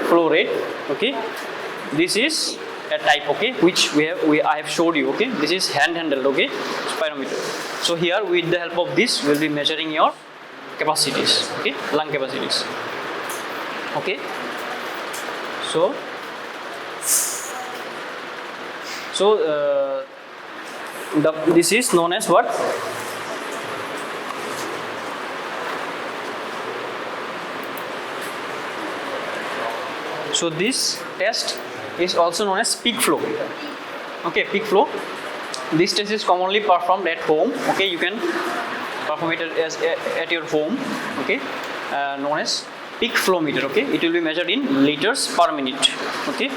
flow rate. Okay, this is a type, okay, which I have showed you. Okay, this is hand handled, okay, spirometer. So here with the help of this we'll be measuring your capacities, okay, lung capacities. Okay, so this is known as what? So this test is also known as peak flow. Okay, peak flow. This test is commonly performed at home. Okay, you can perform it at your home. Okay, known as peak flow meter. Okay, it will be measured in liters per minute. Okay.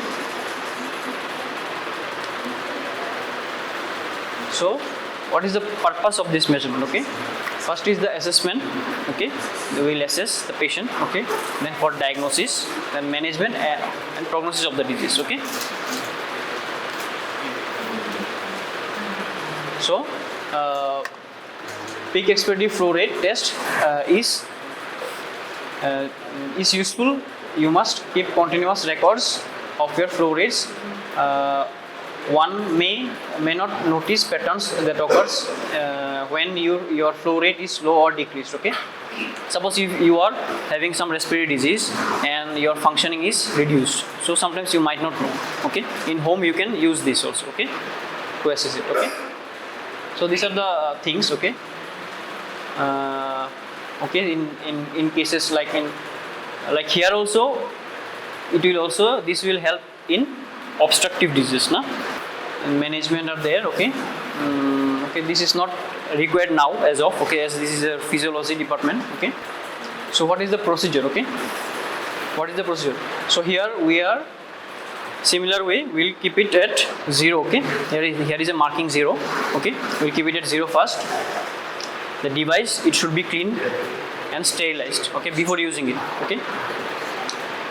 So, what is the purpose of this measurement? Okay, first is the assessment. Okay, we will assess the patient. Okay, then for diagnosis, then management and prognosis of the disease. Okay. So, peak expiratory flow rate test is useful. You must keep continuous records of your flow rates. One may not notice patterns that occurs when your flow rate is low or decreased. Okay, suppose if you are having some respiratory disease and your functioning is reduced, so sometimes you might not know. Okay, in home you can use this also, okay, to assess it. Okay, so these are the things. Okay, okay, in cases like here also, this will help in obstructive disease, na? And management are there. Okay, okay, this is not required now as of, okay, as this is a physiology department. Okay, so what is the procedure? Okay, what is the procedure? So here we are similar way, we'll keep it at 0. Okay, here is a marking 0. Okay, we'll keep it at 0 first. The device, it should be cleaned and sterilized, okay, before using it. Okay,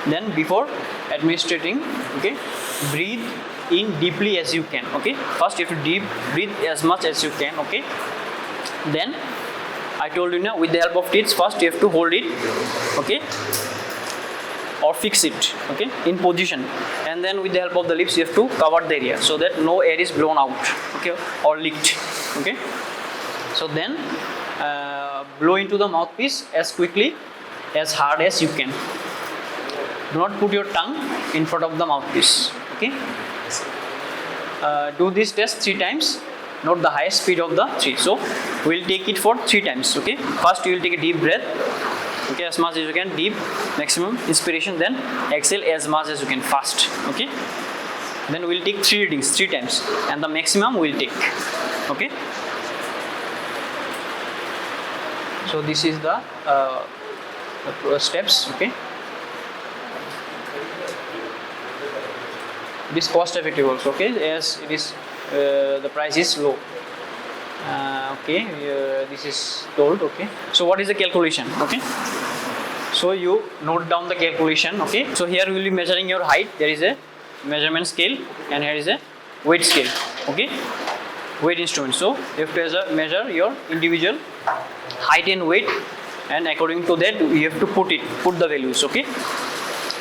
then before administrating, okay, breathe in deeply as you can. Okay, first you have to breathe as much as you can. Okay, then I told you now, with the help of teeth, first you have to hold it, okay, or fix it, okay, in position, and then with the help of the lips you have to cover the area so that no air is blown out, okay, or leaked. Okay, so then blow into the mouthpiece as quickly, as hard as you can. Do not put your tongue in front of the mouthpiece. Okay, do this test 3 times. Note the highest speed of the 3. So we'll take it for 3 times. Okay, first you will take a deep breath, okay, as much as you can, deep, maximum inspiration, then exhale as much as you can, fast. Okay, then we'll take 3 readings 3 times, and the maximum we'll take. Okay, so this is the steps. Okay, it is cost effective also, okay, as it is the price is low. Okay, this is told. Okay, so what is the calculation? Okay, so you note down the calculation. Okay, so here we will be measuring your height. There is a measurement scale, and here is a weight scale. Okay, weight instrument. So you have to measure your individual height and weight, and according to that you have to put the values. Okay,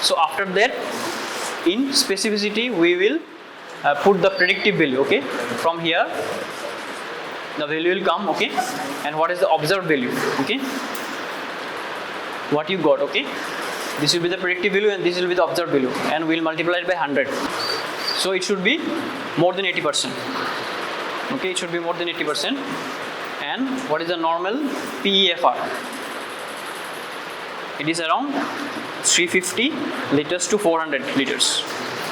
so after that, in specificity, we will put the predictive value. Okay, from here the value will come. Okay, and what is the observed value? Okay, what you got? Okay, this will be the predictive value and this will be the observed value, and we'll multiply it by 100. So it should be more than 80%. Okay, it should be more than 80%. And what is the normal PEFR? It is around 350 liters to 400 liters,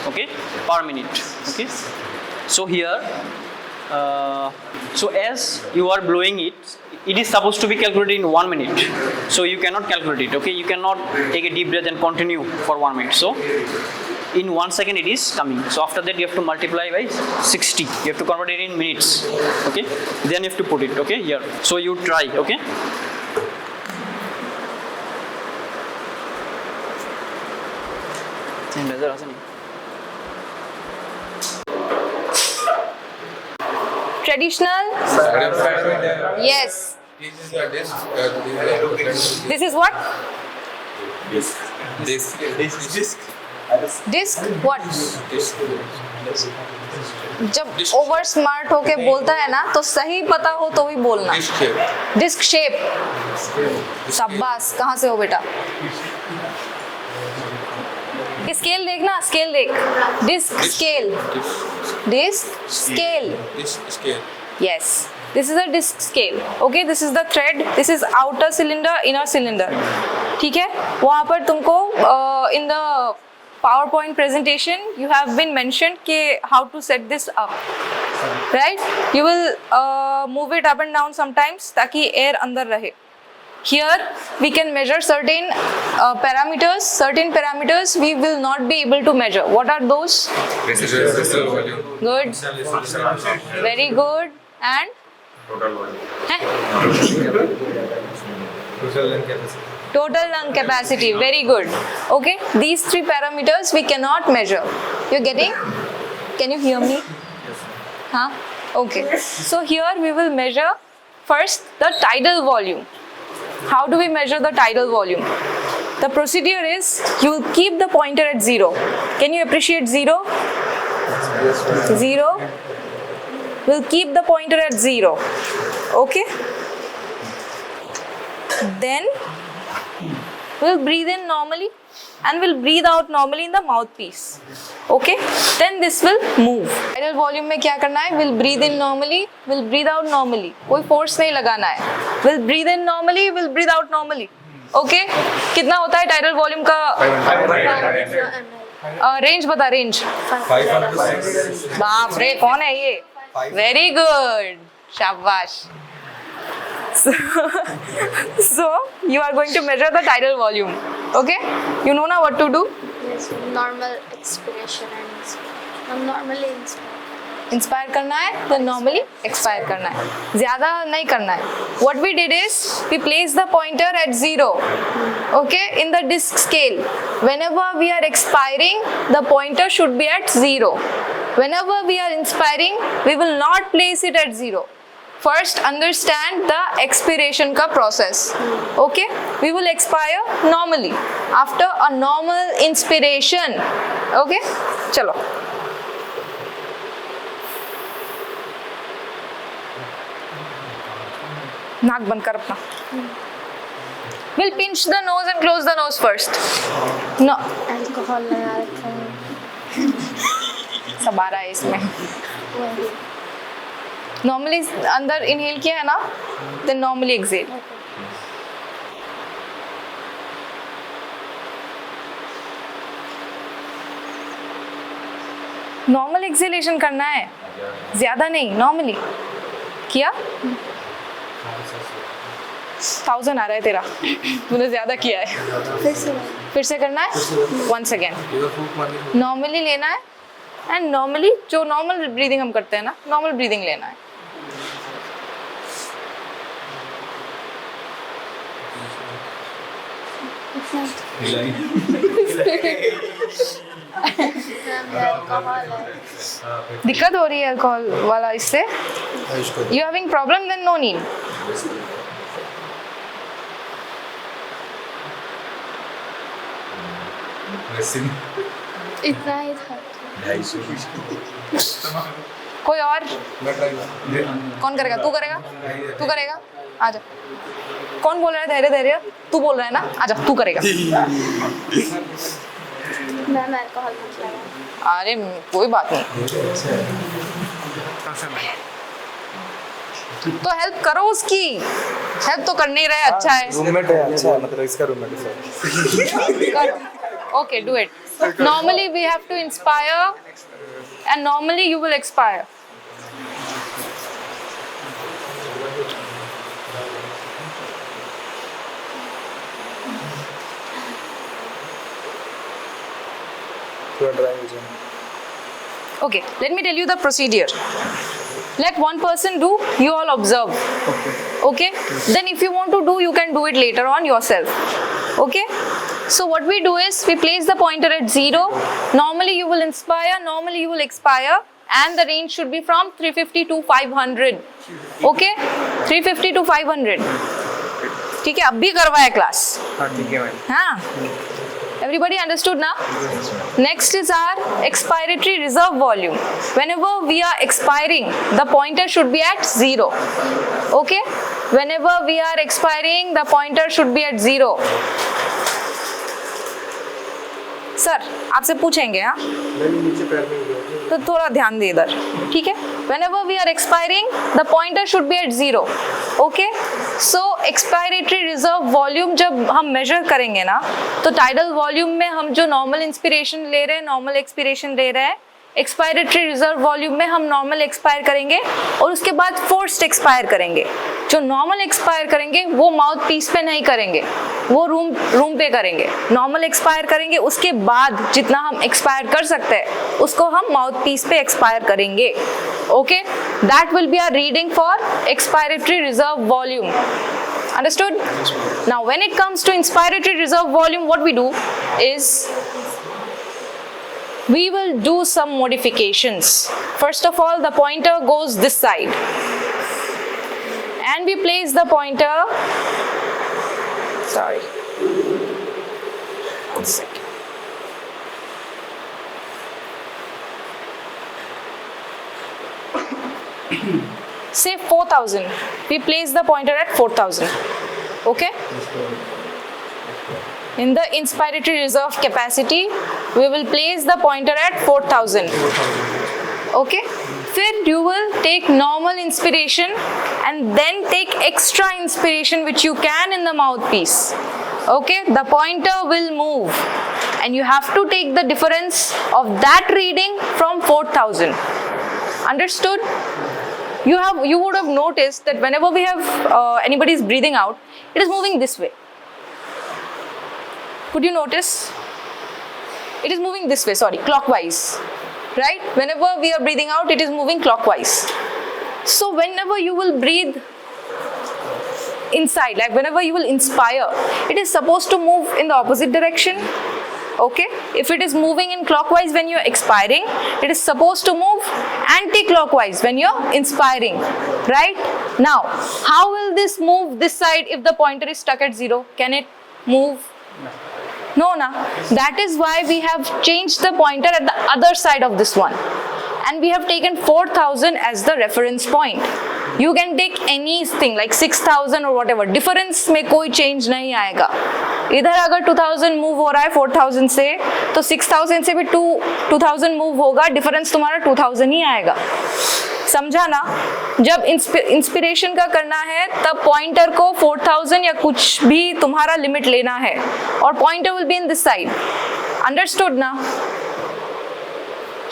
okay, per minute. Okay, so here, so as you are blowing it, it is supposed to be calculated in 1 minute. So you cannot calculate it. Okay, you cannot take a deep breath and continue for 1 minute. So in 1 second it is coming. So after that you have to multiply by 60. You have to convert it in minutes. Okay, then you have to put it. Okay, here. So you try. Okay. Traditional? Yes. This is the disc. This is what? Disc. Disc what? जब over smart होके बोलता है ना तो सही पता हो तो भी बोलना। Disc shape. शाबाश, कहाँ से हो बेटा? स्केल देखना, स्केल देख। Disc scale, disc scale. Yes, this is a disc scale. Okay, this is the thread. This is outer cylinder, inner cylinder. ठीक है? वहाँ पर तुमको in the PowerPoint presentation you have been mentioned कि how to set this up. Right? You will move it up and down sometimes ताकि air अंदर रहे. Here we can measure certain parameters. Certain parameters we will not be able to measure. What are those? Good. Very good. And total lung capacity. Very good. Okay, these three parameters we cannot measure. You're getting? Can you hear me? Huh? Okay, so here we will measure first the tidal volume. How do we measure the tidal volume? The procedure is you will keep the pointer at 0. Can you appreciate 0? 0. We'll keep the pointer at 0. Okay? Then we'll breathe in normally and we'll breathe out normally in the mouthpiece. Okay? Then this will move. Tidal volume में क्या करना है? We'll breathe in normally, we'll breathe out normally. कोई force नहीं लगाना है. We'll breathe in normally, we'll breathe out normally. Okay? कितना होता है tidal volume का? 500 रेंज बता, रेंज 500। बाप रे, कौन है ये? Very good. Shabash. So you are going to measure the tidal volume. Okay? You know now what to do? Yes, normal expiration and inspiration. Normally inspire. Inspire करना है, then normally expire करना है. ज़्यादा नहीं करना है. What we did is we place the pointer at 0. Okay? In the disc scale. Whenever we are expiring, the pointer should be at 0. Whenever we are inspiring, we will not place it at 0. First, understand the expiration ka process. Okay? We will expire normally after a normal inspiration. Okay? Chalo. नाक बंद कर अपना. We'll pinch the nose and close the nose first. No. Alcohol लगा रखा है. सब आ रहा है इसमें. Normally अंदर inhale किया है ना, then normally exhale. Normal exhalation करना है, ज़्यादा नहीं, normally. किया? 1000 आ रहा है तेरा. तूने ज़्यादा किया है. फिर से करना है? Once again. Normally लेना है. एंड नॉर्मली जो नॉर्मल ब्रीदिंग हम करते हैं ना, नॉर्मल ब्रीदिंग लेना है. दिक्कत हो रही है अल्कोहल वाला इससे? You having problem? Then no need. इतना ही था. कोई और? कौन करेगा? तू करेगा? तू करेगा? आजा. कौन बोल रहा है धैर्य धैर्य? तू बोल रहा है ना? आजा, तू करेगा. मैम अल्कोहल मत लगा. अरे कोई बात नहीं. तो हेल्प करो उसकी. हेल्प तो करने ही रहे. अच्छा है. रूममेट है. अच्छा है, मतलब इसका रूममेट है. Okay, do it. Normally we have to inspire and normally you will expire. Okay, let me tell you the procedure. Let one person do, you all observe. Okay? Then if you want to do, you can do it later on yourself. Okay? So what we do is, we place the pointer at 0. Normally you will inspire, normally you will expire. And the range should be from 350 to 500. Okay? 350 to 500. ठीक है, अब भी करवाया class. हाँ ठीक है भाई. हाँ, Everybody understood now? Next is our expiratory reserve volume. Whenever we are expiring, the pointer should be at 0. Okay? Whenever we are expiring, the pointer should be at 0. Sir आपसे पूछेंगे हाँ, तो थोड़ा ध्यान दे इधर, ठीक है? Whenever we are expiring, the pointer should be at 0. Okay? So expiratory reserve volume जब हम measure करेंगे ना, तो tidal volume में हम जो normal inspiration ले रहे हैं, normal expiration ले रहे हैं, एक्सपायरेटरी रिजर्व वॉल्यूम में हम नॉर्मल एक्सपायर करेंगे और उसके बाद फोर्स्ड एक्सपायर करेंगे. जो नॉर्मल एक्सपायर करेंगे वो माउथ पीस पे नहीं करेंगे, वो रूम पे करेंगे. नॉर्मल एक्सपायर करेंगे, उसके बाद जितना हम एक्सपायर कर सकते हैं उसको हम माउथ पीस पे एक्सपायर करेंगे. Okay, that will be our reading for expiratory reserve volume. Understood? Now when it comes to inspiratory reserve volume, what we do is we will do some modifications. First of all, the pointer goes this side and we place the pointer, sorry, one second. Say 4000, we place the pointer at 4000. Okay? In the inspiratory reserve capacity, we will place the pointer at 4000. Okay? Then you will take normal inspiration and then take extra inspiration which you can in the mouthpiece. Okay? The pointer will move and you have to take the difference of that reading from 4000. Understood? You would have noticed that whenever we have anybody is breathing out, it is moving this way. Could you notice? It is moving this way, sorry, clockwise, right? Whenever we are breathing out, it is moving clockwise. So whenever you will breathe inside, like whenever you will inspire, it is supposed to move in the opposite direction. Okay? If it is moving in clockwise when you are expiring, it is supposed to move anti-clockwise when you are inspiring, right? Now, how will this move this side if the pointer is stuck at 0? Can it move? No, na. That is why we have changed the pointer at the other side of this one. And we have taken 4000 as the reference point. You can take anything like 6000 or whatever. Difference में कोई change नहीं आएगा. इधर अगर 2000 move हो रहा है 4000 से, तो 6000 से भी 2000 move होगा. Difference तुम्हारा 2000 ही आएगा. समझा ना? जब इंस्पिरेशन का करना है तब पॉइंटर को 4000 या कुछ भी तुम्हारा लिमिट लेना है और pointer will be in this side. Understood ना?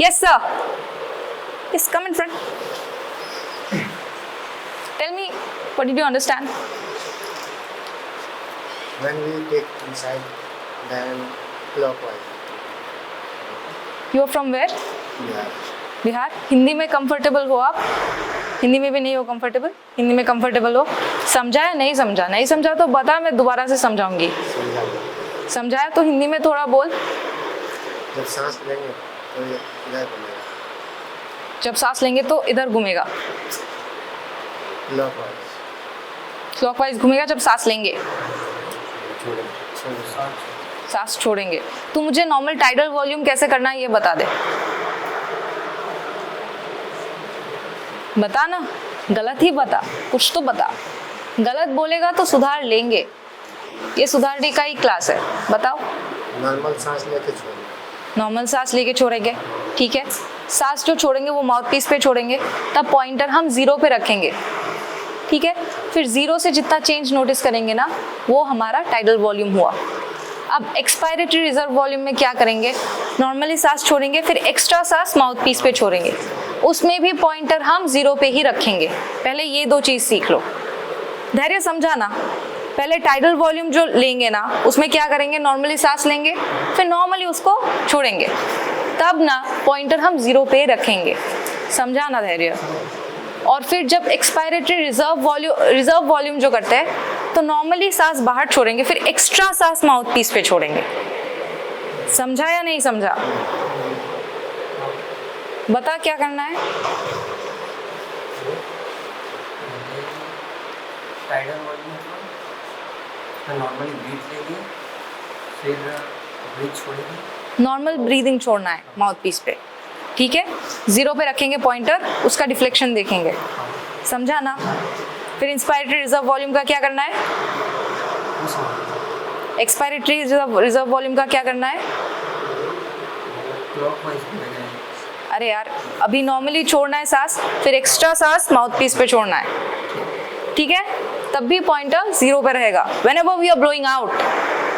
Yes sir. Yes, come in front. Tell me, what did you understand? When we take inside, then clockwise. You are from where? Yeah. Bihar. Hindi में comfortable हो आप? हिंदी में भी नहीं हो comfortable? Hindi में comfortable हो? समझा या नहीं समझा? नहीं समझा तो बता, मैं दोबारा से समझाऊंगी. समझाया तो हिंदी में थोड़ा बोल. जब सांस लेंगे तो इधर घूमेगा. जब सांस लेंगे तो इधर घूमेगा. क्लॉकवाइज. क्लॉकवाइज घूमेगा जब सांस लेंगे. सांस छोड़ेंगे. तू मुझे नॉर्मल टाइडल वॉल्यूम कैसे करना है ये बता दे. बता ना, गलत ही बता, कुछ तो बता. गलत बोलेगा तो सुधार लेंगे. ये सुधारने का ही क्लास है. बताओ. नॉर्मल सांस लेके छोड़ेंगे. नॉर्मल सांस लेके छोड़ेंगे, ठीक है. सांस जो छोड़ेंगे वो माउथ पीस पे छोड़ेंगे. तब पॉइंटर हम 0 पे रखेंगे, ठीक है. फिर 0 से जितना चेंज नोटिस करेंगे ना, वो हमारा टाइडल वॉल्यूम हुआ. अब एक्सपायरेटरी रिजर्व वॉल्यूम में क्या करेंगे? नॉर्मली सांस छोड़ेंगे, फिर एक्स्ट्रा सांस माउथ पीस पे छोड़ेंगे. उसमें भी पॉइंटर हम 0 पे ही रखेंगे. पहले ये 2 चीज सीख लो. धैर्य समझा ना? पहले टाइडल वॉल्यूम जो लेंगे ना, उसमें क्या करेंगे? नॉर्मली सांस लेंगे, फिर नॉर्मली उसको छोड़ेंगे. तब ना पॉइंटर हम 0 पे रखेंगे. समझा ना धैर्य? और फिर जब एक्सपायरेटरी रिजर्व वॉल्यूम जो करते हैं, तो नॉर्मली सांस बाहर छोड़ेंगे, फिर एक्स्ट्रा सांस माउथ पीस पे छोड़ेंगे. समझा या नहीं समझा? बता क्या करना है? टाइडल वॉल्यूम नॉर्मली ब्रीथ लेंगे, फिर ब्रीथ छोड़ेंगे। नॉर्मल ब्रीदिंग छोड़ना है माउथ पीस पे, ठीक है। 0 पे रखेंगे पॉइंटर, उसका डिफ्लेक्शन देखेंगे, समझा ना। फिर इंस्पायरेटरी रिजर्व वॉल्यूम का क्या करना है? एक्सपायरेटरी रिजर्व वॉल्यूम का क्या करना है? क्लॉकवाइज बनाना है। अरे यार, अभी नॉर्मली छोड़ना है सांस, फिर एक्स्ट्रा सांस माउथ पीस पे छोड़ना है, ठीक है। तब भी पॉइंटर 0 पे रहेगा। Whenever we are blowing out,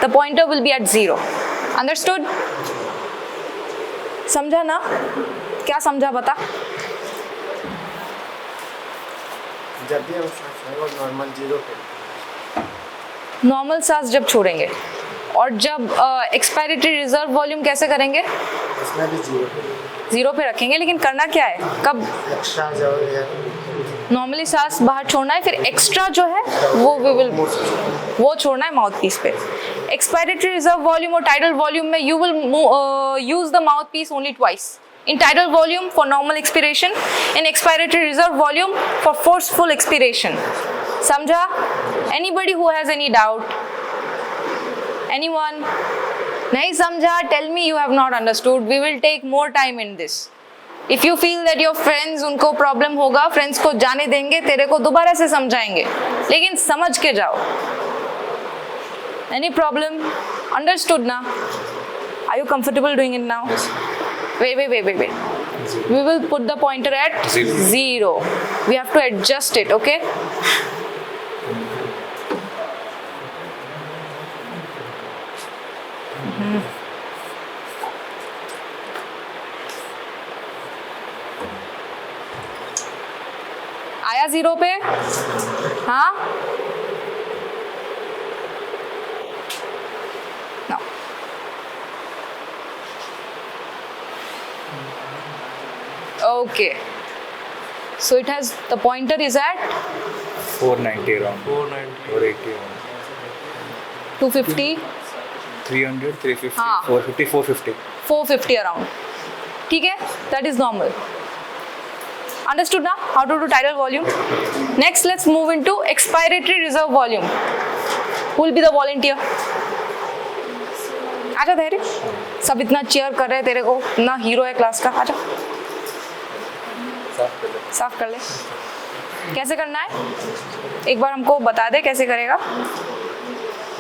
the pointer will be at 0. Understood? समझा ना? क्या समझा बता? जब भी हम सांस छोड़ेंगे नॉर्मल 0 पे, नॉर्मल सांस जब छोड़ेंगे और जब एक्सपायरेटरी रिजर्व वॉल्यूम कैसे करेंगे? इसमें भी 0 पे 0 पे रखेंगे, लेकिन करना क्या है? कब? एक्स्ट्रा जो है नॉर्मली सांस बाहर छोड़ना है, फिर एक्स्ट्रा जो है वो छोड़ना है माउथ पीस पे। एक्सपायरेटरी रिजर्व वॉल्यूम और टाइडल वॉल्यूम में you will use the mouthpiece only twice. In tidal volume for normal expiration, in expiratory reserve volume for forceful expiration. समझा? Anybody who has any doubt? Anyone? नहीं समझा? Tell me you have not understood. We will take more time in this. If you feel that your friends उनको problem होगा, friends को जाने देंगे, तेरे को दोबारा से समझाएंगे, लेकिन समझ के जाओ। Any problem? Understood ना? Are you comfortable doing it now? Yes. Wait. We will put the pointer at 0. We have to adjust it, okay? आया 0 पे? हाँ? No. Okay. So it has, the pointer is at 490 around. 480 around. 250, 300, 350, हाँ. 450, 450. 450 around. ठीक है? That is normal. Understood now how to do tidal volume? Next, let's move into expiratory reserve volume. Who will be the volunteer? आजा धैर्य, सब इतना chair कर रहे हैं तेरे को, ना हीरो है क्लास का, आजा साफ कर ले। कैसे करना है एक बार हमको बता दे, कैसे करेगा?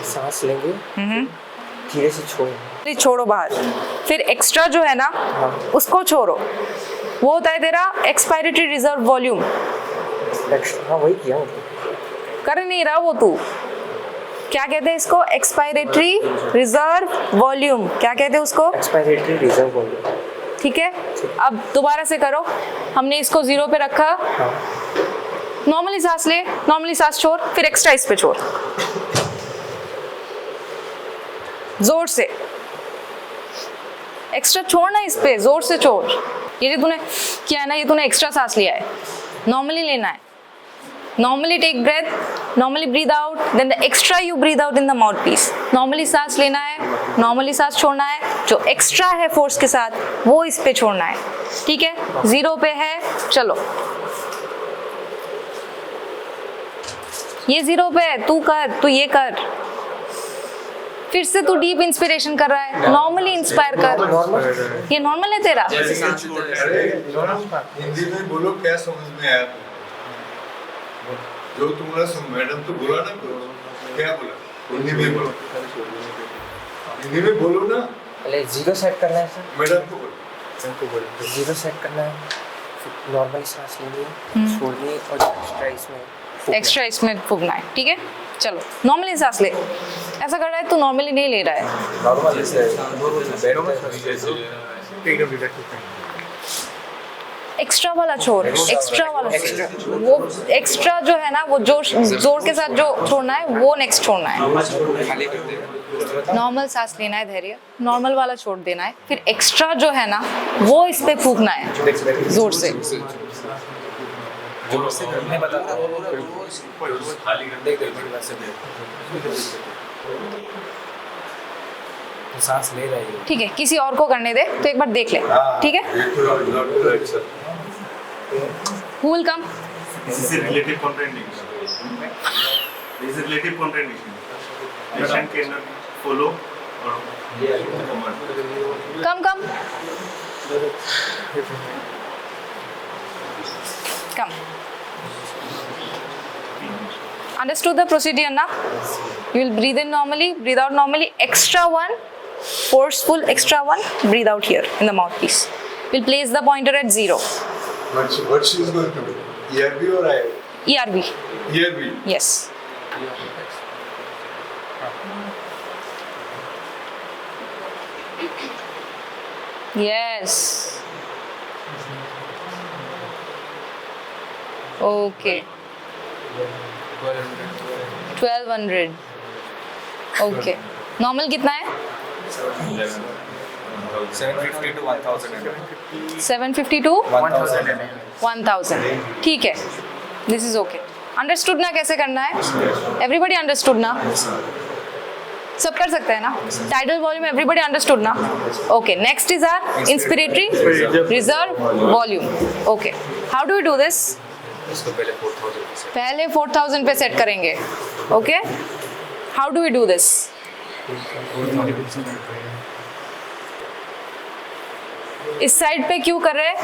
सांस लेंगे, धीरे से छोड़ेंगे, छोड़ो बाहर, फिर एक्स्ट्रा जो है ना उसको छोड़ो, वो होता है तेरा एक्सपायरेटरी रिजर्व वॉल्यूम। एक्स्ट्रा वही किया कर नहीं रहा वो तू, क्या कहते हैं इसको? Expiratory reserve volume. क्या कहते हैं उसको? Expiratory reserve volume. ठीक है, अब दोबारा से करो। हमने इसको 0 पे रखा, नॉर्मली सांस ले, नॉर्मली सांस छोड़, फिर एक्स्ट्रा इस पे छोड़, जोर से एक्स्ट्रा छोड़ना, इस पे जोर से छोड़। ये जो तूने किया है ना, ये तूने एक्स्ट्रा सांस लिया है, नॉर्मली लेना है। Normally take breath, normally breathe out, then the extra you breathe out in the mouthpiece. Normally सांस लेना है, normally सांस छोड़ना है, जो एक्स्ट्रा है फोर्स के साथ वो इस पे छोड़ना है। ठीक है, 0 पे है, चलो ये 0 पे है, तू कर, तू ये कर। फिर से तू डीप इंस्पिरेशन कर रहा है, नॉर्मली इंस्पायर कर। ये नॉर्मल है तेरा? हिंदी में बोलो, क्या समझ में आया? जो तुम्हारा मैडम तो बोला ना, क्या बोला? हिंदी में बोलो, हिंदी में बोलो ना। पहले 0 सेट करना है सर, मैडम को बोलो, 0 सेट करना है, फिर नॉर्मल सांस लेनी है, छोड़नी है और एक्स्ट्रा इसमें फूकना है। ठीक है, चलो नॉर्मली सांस ले। ऐसा कर रहा है तू, नॉर्मली नहीं ले रहा है। एक्स्ट्रा वाला छोड़, एक्स्ट्रा वाला, वो एक्स्ट्रा जो है ना, वो जोर के साथ जो छोड़ना है वो नेक्स्ट छोड़ना है। नॉर्मल सांस लेना है, धैर्य, नॉर्मल वाला छोड़ देना है, फिर एक्स्ट्रा जो है ना वो इस पे फूकना है जोर से। सांस ले रही है। ठीक है, किसी और को करने दे तो एक बार देख ले। ठीक है, who will come? This is a relative contraindication. This is a relative contraindication. Patient cannot follow Come. Come. Understood the procedure now? You will breathe in normally, breathe out normally. Extra one, forceful extra one, breathe out here in the mouthpiece. We'll place the pointer at 0. What she is going to do? ERB or IRB? ERB. ERB. Yes. Yes. Okay. 1200. Okay. Normal कितना है? 750 to 1000 ml. 750 to 1000 ml. 1000. ठीक है. This is okay. Understood ना कैसे करना है? Everybody understood ना? सब कर सकते हैं ना? Tidal volume everybody understood ना? Okay. Next is our inspiratory reserve volume. Okay. How do we do this? इसको पहले 4000 पे set. पहले 4000 पे सेट करेंगे. Okay. How do we do this? इस साइड पे क्यों कर रहे हैं?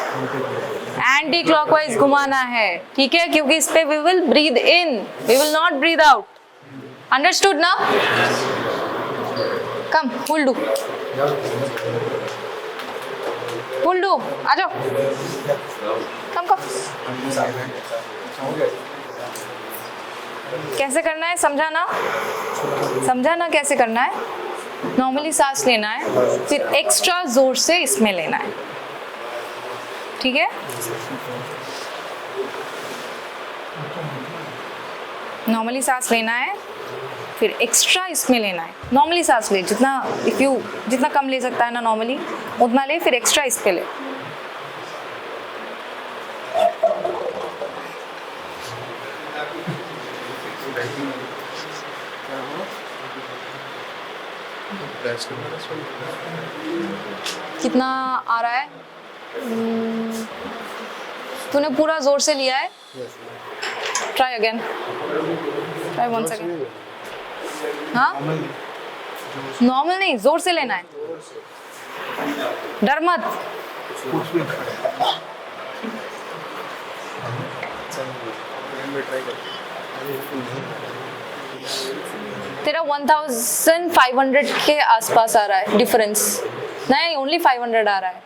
एंटी क्लॉकवाइज घुमाना है, ठीक है? क्योंकि इस पे we will breathe in, we will not breathe out. Understood ना? Come, pull do. Pull do. आ जाओ. Come. कैसे करना है समझा ना कैसे करना है? नॉर्मली सांस लेना है, फिर एक्स्ट्रा जोर से इसमें लेना है, ठीक है? नॉर्मली सांस लेना है, फिर एक्स्ट्रा इसमें लेना है. नॉर्मली सांस ले, जितना कम ले सकता है ना नॉर्मली उतना ले, फिर एक्स्ट्रा इस पे ले. कितना आ रहा है? तूने पूरा जोर से लिया है? Try again. Try one second. हाँ, नॉर्मल नहीं, जोर से लेना है. डर मत. तेरा 1500 के आसपास आ रहा है डिफरेंस. नहीं, ओनली 500 आ रहा है.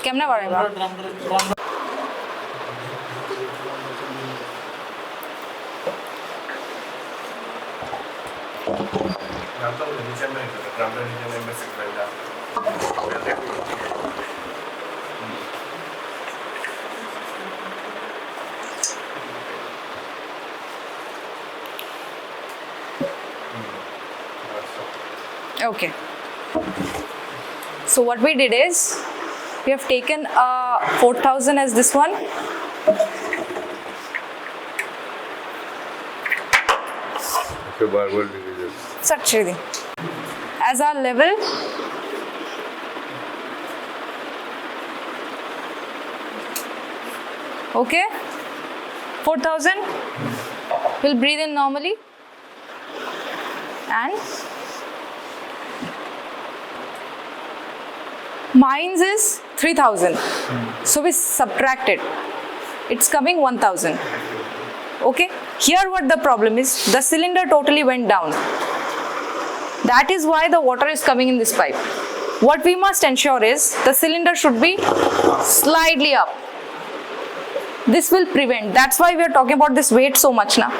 কেমনে বাড়াইবা? Okay. So what we did is we have taken 4000 as this one. Such as our level. Okay. 4000. We'll breathe in normally and mine is 3000. So we subtract it. It's coming 1000. Okay. Here what the problem is, the cylinder totally went down. That is why the water is coming in this pipe. What we must ensure is the cylinder should be slightly up. This will prevent. That's why we are talking about this weight so much now,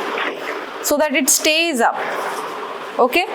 so that it stays up. Okay.